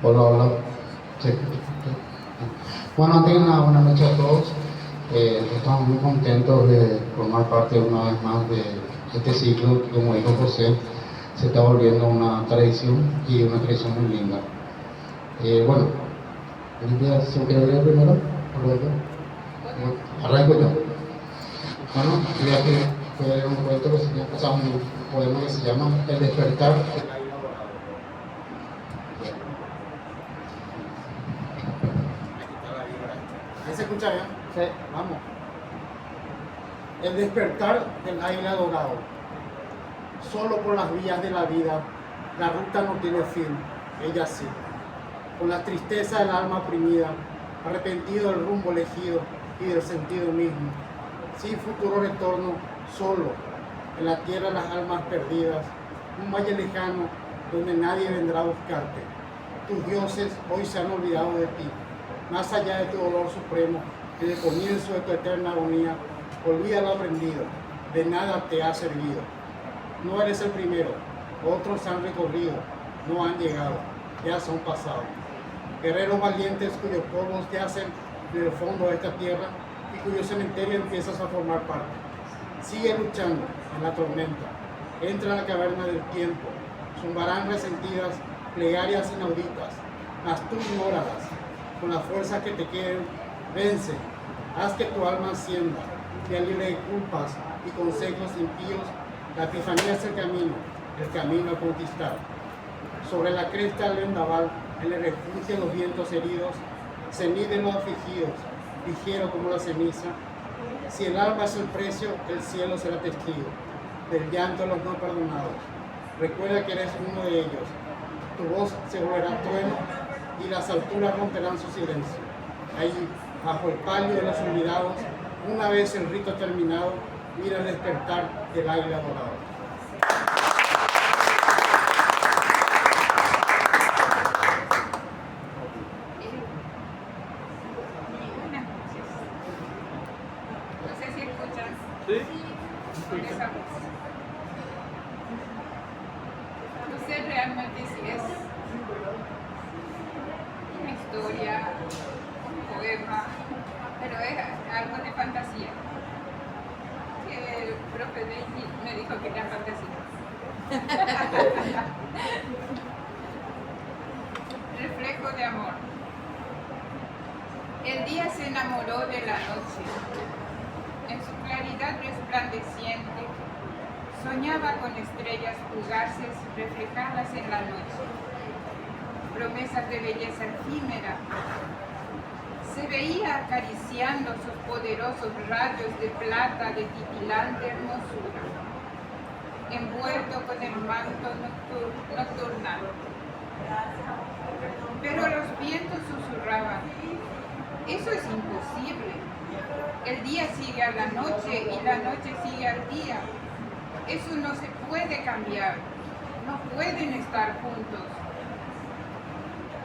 Hola, hola. Sí. Bueno, antes que nada, buenas noches a todos. Estamos muy contentos de formar parte una vez más de este ciclo que, como dijo José, se está volviendo una tradición y una tradición muy linda. Bueno, Lidia, ¿se quiere leer primero? Arranco yo. Bueno, voy a leer un cuento que se llama, o sea, un poema que se llama El despertar del águila dorada. ¿Ahí se escucha bien? Sí. Vamos. El despertar del águila dorado. Solo por las vías de la vida, la ruta no tiene fin, ella sí. Con la tristeza del alma oprimida, arrepentido del rumbo elegido y del sentido mismo. Sin futuro retorno, solo, en la tierra las almas perdidas, un valle lejano donde nadie vendrá a buscarte. Tus dioses hoy se han olvidado de ti. Más allá de tu dolor supremo, en el comienzo de tu eterna agonía, olvida lo aprendido, de nada te ha servido. No eres el primero, otros han recorrido, no han llegado, ya son pasados. Guerreros valientes cuyos polvos yacen en el fondo de esta tierra y cuyo cementerio empiezas a formar parte. Sigue luchando en la tormenta, entra en la caverna del tiempo, zumbarán resentidas plegarias inauditas, mas tú ignóralas, con la fuerza que te queden, vence, haz que tu alma ascienda, sea libre de culpas y consejos impíos. La epifanía es el camino a conquistar. Sobre la cresta del vendaval, en el refugio de los vientos heridos, se miden los afligidos, ligero como la ceniza. Si el alma es el precio, el cielo será testigo del llanto de los no perdonados. Recuerda que eres uno de ellos. Tu voz se volverá trueno y las alturas romperán su silencio. Allí, bajo el palio de los olvidados, una vez el rito terminado, mira el despertar del águila dorado. No sé si escuchan. ¿Sí? Con esa voz. No sé realmente si es una historia, un poema, pero es algo de fantasía. Que el profe Deji me dijo que era fantasía. Reflejo de amor. El día se enamoró de la noche. En su claridad resplandeciente, soñaba con estrellas fugaces reflejadas en la noche. Promesas de belleza efímera. Se veía acariciando sus poderosos rayos de plata de titilante hermosura, envuelto con el manto nocturnal. Pero los vientos susurraban: eso es imposible. El día sigue a la noche y la noche sigue al día. Eso no se puede cambiar. No pueden estar juntos.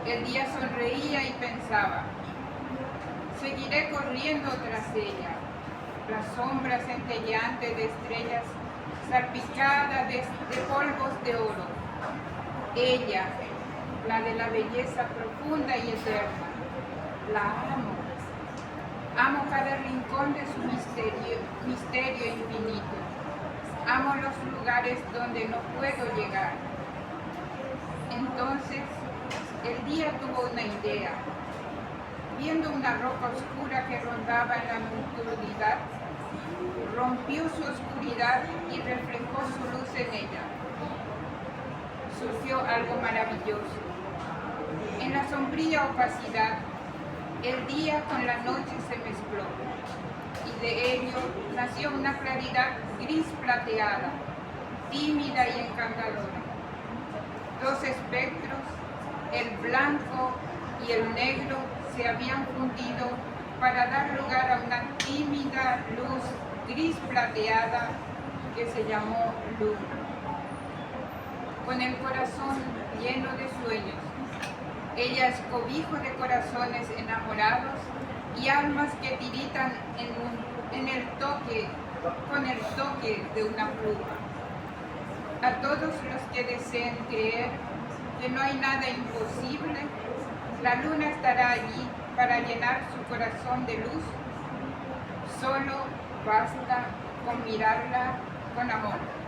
El día sonreía y pensaba: seguiré corriendo tras ella. La sombra centelleante de estrellas salpicada de polvos de oro. Ella, la de la belleza profunda y eterna. La amo. Amo cada rincón de su misterio infinito. Amo los lugares donde no puedo llegar. Entonces, el día tuvo una idea. Viendo una roca oscura que rondaba en la nocturnidad, rompió su oscuridad y reflejó su luz en ella. Surgió algo maravilloso. En la sombría opacidad, el día con la noche se mezcló, y de ello nació una claridad gris plateada, tímida y encantadora. Dos espectros, el blanco y el negro, se habían fundido para dar lugar a una tímida luz gris plateada que se llamó luna. Con el corazón lleno de sueños, ella es cobijo de corazones enamorados y almas que tiritan con el toque de una pluma. A todos los que deseen creer que no hay nada imposible, La luna estará allí para llenar su corazón de luz. Solo basta con mirarla con amor.